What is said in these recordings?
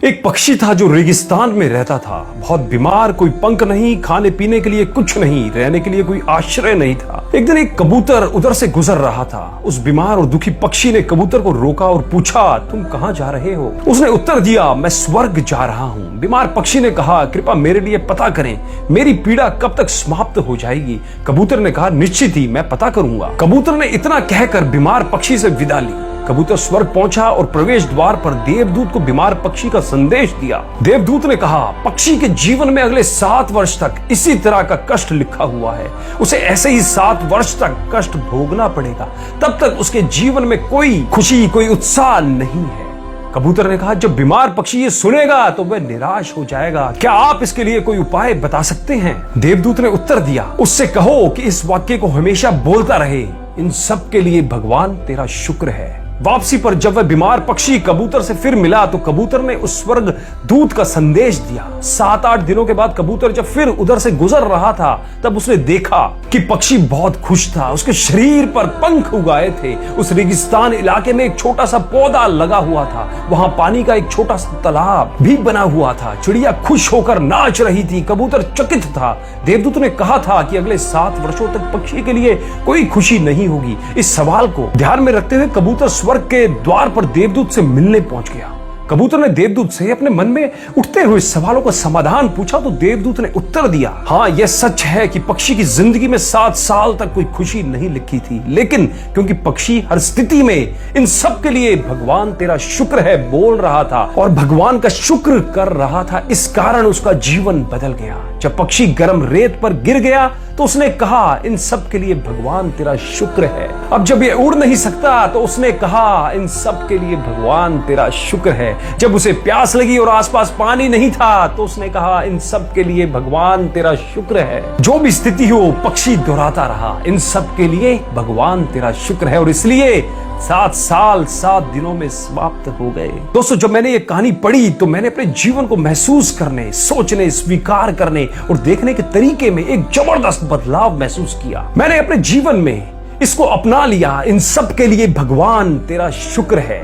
एक पक्षी था जो रेगिस्तान में रहता था, बहुत बीमार, कोई पंख नहीं, खाने पीने के लिए कुछ नहीं, रहने के लिए कोई आश्रय नहीं था। एक दिन एक कबूतर उधर से गुजर रहा था। उस बीमार और दुखी पक्षी ने कबूतर को रोका और पूछा, तुम कहाँ जा रहे हो? उसने उत्तर दिया, मैं स्वर्ग जा रहा हूँ। बीमार पक्षी ने कहा, कृपया मेरे लिए पता करें, मेरी पीड़ा कब तक समाप्त हो जाएगी? कबूतर ने कहा, निश्चित ही, मैं पता करूंगा। कबूतर ने इतना कहकर बीमार पक्षी से विदा ली। कबूतर स्वर्ग पहुंचा और प्रवेश द्वार पर देवदूत को बीमार पक्षी का संदेश दिया। देवदूत ने कहा, पक्षी के जीवन में अगले 7 वर्ष तक इसी तरह का कष्ट लिखा हुआ है। उसे ऐसे ही 7 वर्ष तक कष्ट भोगना पड़ेगा। तब तक उसके जीवन में कोई खुशी, कोई उत्साह नहीं है। कबूतर ने कहा, जब बीमार पक्षी ये सुनेगा तो वह निराश हो जाएगा। क्या आप इसके लिए कोई उपाय बता सकते हैं? देवदूत ने उत्तर दिया, उससे कहो कि इस वाक्य को हमेशा बोलता रहे, इन सब के लिए भगवान तेरा शुक्र है। वापसी पर जब वह बीमार पक्षी कबूतर से फिर मिला तो कबूतर ने उस स्वर्ग दूत का संदेश दिया। 7-8 दिनों के बाद कबूतर जब फिर उधर से गुजर रहा था तब उसने देखा कि पक्षी बहुत खुश था। उसके शरीर पर पंख उगाए थे। उस रेगिस्तान इलाके में एक छोटा सा पौधा लगा हुआ था। वहां पानी का एक छोटा सा तालाब भी बना हुआ था। चिड़िया खुश होकर नाच रही थी। कबूतर चकित था। देवदूत ने कहा था कि अगले 7 वर्षों तक पक्षी के लिए कोई खुशी नहीं होगी। इस सवाल को ध्यान में रखते हुए कबूतर स्वर्ग के द्वार पर देवदूत से मिलने पहुंच गया। कबूतर ने देवदूत से अपने मन में उठते हुए सवालों का समाधान पूछा तो देवदूत ने उत्तर दिया, हाँ, यह सच है कि पक्षी की जिंदगी में 7 साल तक कोई खुशी नहीं लिखी थी, लेकिन क्योंकि पक्षी हर स्थिति में इन सब के लिए भगवान तेरा शुक्र है बोल रहा था और भगवान का शुक्र कर रहा था, इस कारण उसका जीवन बदल गया। जब पक्षी गर्म रेत पर गिर गया तो उसने कहा, इन सब के लिए भगवान तेरा शुक्र है। अब जब ये उड़ नहीं सकता तो उसने कहा, इन सब के लिए भगवान तेरा शुक्र है। जब उसे प्यास लगी और आसपास पानी नहीं था तो उसने कहा, इन सब के लिए भगवान तेरा शुक्र है। जो भी स्थिति हो, पक्षी दोहराता रहा, इन सब के लिए भगवान तेरा शुक्र है। और इसलिए 7 साल 7 दिनों में समाप्त हो गए। दोस्तों, जब मैंने ये कहानी पढ़ी तो मैंने अपने जीवन को महसूस करने, सोचने, स्वीकार करने और देखने के तरीके में एक जबरदस्त बदलाव महसूस किया। मैंने अपने जीवन में इसको अपना लिया, इन सब के लिए भगवान तेरा शुक्र है।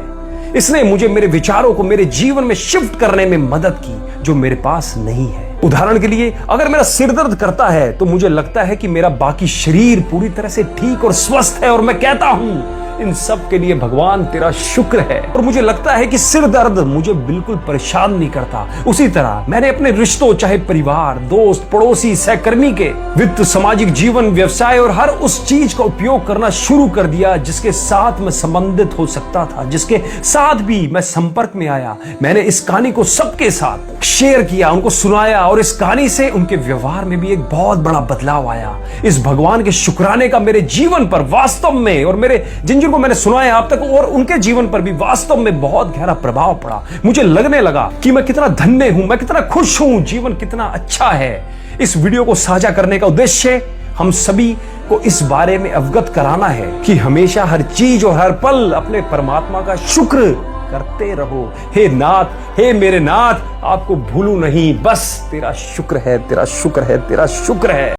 इसने मुझे मेरे विचारों को मेरे जीवन में शिफ्ट करने में मदद की जो मेरे पास नहीं है। उदाहरण के लिए, अगर मेरा सिर दर्द करता है तो मुझे लगता है कि मेरा बाकी शरीर पूरी तरह से ठीक और स्वस्थ है और मैं कहता हूं, इन सब के लिए भगवान तेरा शुक्र है। और मुझे लगता है कि सिर दर्द मुझे बिल्कुल परेशान नहीं करता। उसी तरह मैंने अपने रिश्तों, चाहे परिवार, दोस्त, पड़ोसी, सहकर्मी के, वित्त, सामाजिक जीवन, व्यवसाय और हर उस चीज का उपयोग करना शुरू कर दिया जिसके साथ मैं संबंधित हो सकता था, जिसके साथ भी मैं संपर्क में आया। मैंने इस कहानी को सबके साथ शेयर किया, उनको सुनाया और इस कहानी से उनके व्यवहार में भी एक बहुत बड़ा बदलाव आया। इस भगवान के शुक्राने का मेरे जीवन पर वास्तव में और मेरे जिनको मैंने सुनाया आप तक और उनके जीवन पर भी वास्तव में बहुत गहरा प्रभाव पड़ा। मुझे लगने लगा कि मैं कितना धन्य हूं, मैं कितना खुश हूं, जीवन कितना अच्छा है। इस वीडियो को साझा करने का उद्देश्य हम सभी को इस बारे में अवगत कराना है कि हमेशा हर चीज और हर पल अपने परमात्मा का शुक्र करते रहो। हे नाथ, हे मेरे नाथ, आपको भूलू नहीं, बस तेरा शुक्र है, तेरा शुक्र है, तेरा शुक्र है।